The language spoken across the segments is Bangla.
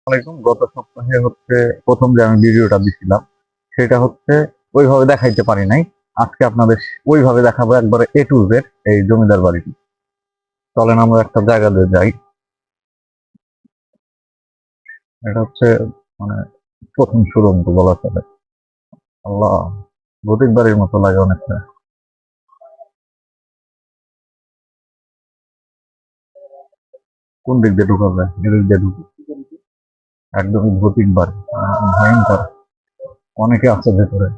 আলাইকুম। গত সপ্তাহে প্রথম যে আমি ভিডিওটা দিছিলাম সেটা ওইভাবে দেখাইতে পারি নাই। আজকে আপনাদের ওইভাবে দেখাবো, একবারে এ টু জেড এই জমিদার বাড়িটি। চলেন আমরা একটা জায়গাতে যাই। এটা মানে প্রথম সুড়ঙ্গ বলা চলে। আল্লাহ, গতিক বাড়ির মতো লাগে অনেকটা। কোন দিক দিয়ে ঢুকা যায়? এদিক দিয়ে ঢুকি। একদমই ভৌতিক বাড়ি, ভয়ঙ্কর। অনেকে আছে ভেতরে।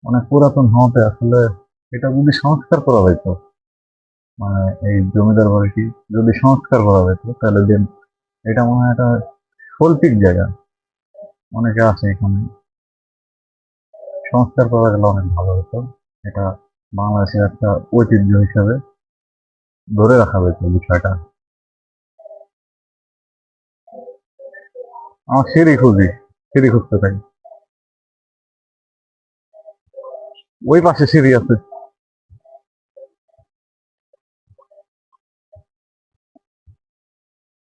অনেক পুরাতন হওয়াতে এটা যদি সংস্কার করা হইতো, মানে এই জমিদার বাড়িটি যদি সংস্কার করা হইতো তাহলে দিন এটা মনে হয় একটা শৈল্পিক জায়গা। অনেকে আছে এখানে, সংস্কার করা গেলে অনেক ভালো হতো। এটা বাংলাদেশের একটা ঐতিহ্য হিসাবে ধরে রাখা হয়েছে বিষয়টা। আমার সিঁড়ি খুঁজতে থাকি। ওই পাশে সিঁড়ি আছে।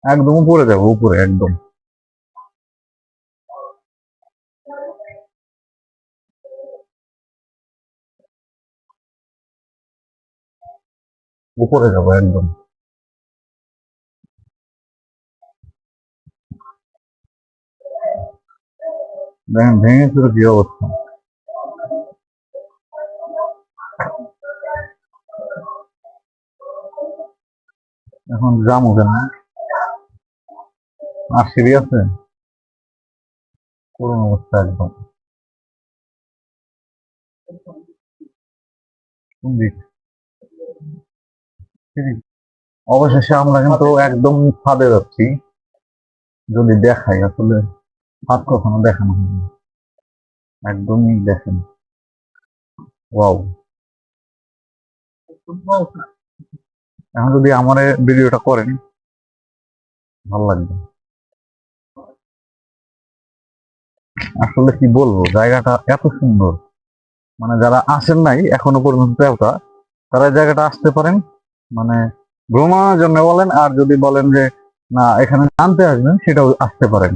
একদম উপরে যাবো, উপরে একদম উপরে যাবো একদম। দেখেন ভেঙে চুরে কি অবস্থা। এখন যাবো কেন? আর সিঁড়ি আছে, পুরোনো অবস্থা একদম। কোন দিক? সিঁড়ি। অবশেষে আমরা কিন্তু একদম ছাদে যাচ্ছি। যদি দেখাই ছাদ কখনো দেখানো হয়নি। একদমই দেখেন, ওয়াও। এখন যদি আমার ভিডিওটা করেন ভালো লাগবে। আসলে কি বলবো, জায়গাটা এত সুন্দর। মানে যারা আসেন নাই এখনো পর্যন্ত ওটা, তারা এই জায়গাটা আসতে পারেন। মানে ভ্রমণের জন্য বলেন, আর যদি বলেন যে না এখানে জানতে আসবেন, সেটাও আসতে পারেন।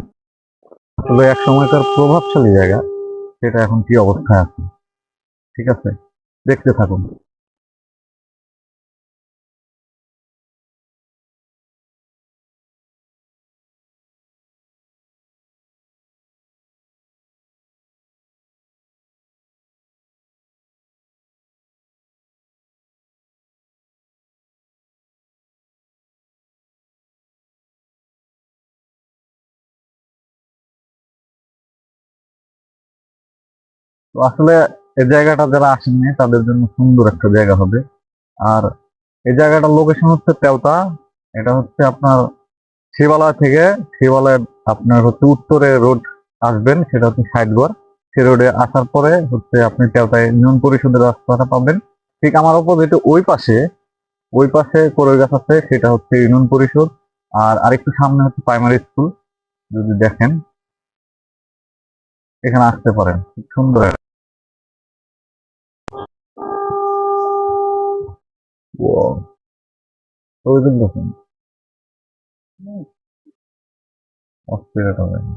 আসলে এক সময়কার প্রভাবশালী জায়গা, সেটা এখন কি অবস্থায় আছে। ঠিক আছে, দেখতে থাকুন। তো আসলে এই জায়গাটা যারা আসেননি তাদের জন্য সুন্দর একটা জায়গা হবে। আর এই জায়গাটার লোকেশন তেওতা। এটা আপনার শিবালয় থেকে, শিবালয় আপনার উত্তরে রোড আসবেন, সেটা ষাটগড়। সে রোডে আসার পরে আপনি তেওতায় ইউনিয়ন পরিষদের রাস্তাটা পাবেন। ঠিক আমার অপোজিটে ওই পাশে কড়ই গাছ আছে, সেটা ইউনিয়ন পরিষদ। আর আরেকটু সামনে প্রাইমারি স্কুল। যদি দেখেন, এখানে আসতে পারেন, খুব সুন্দর ওই দেখুন, অস্থির একটা জায়গা।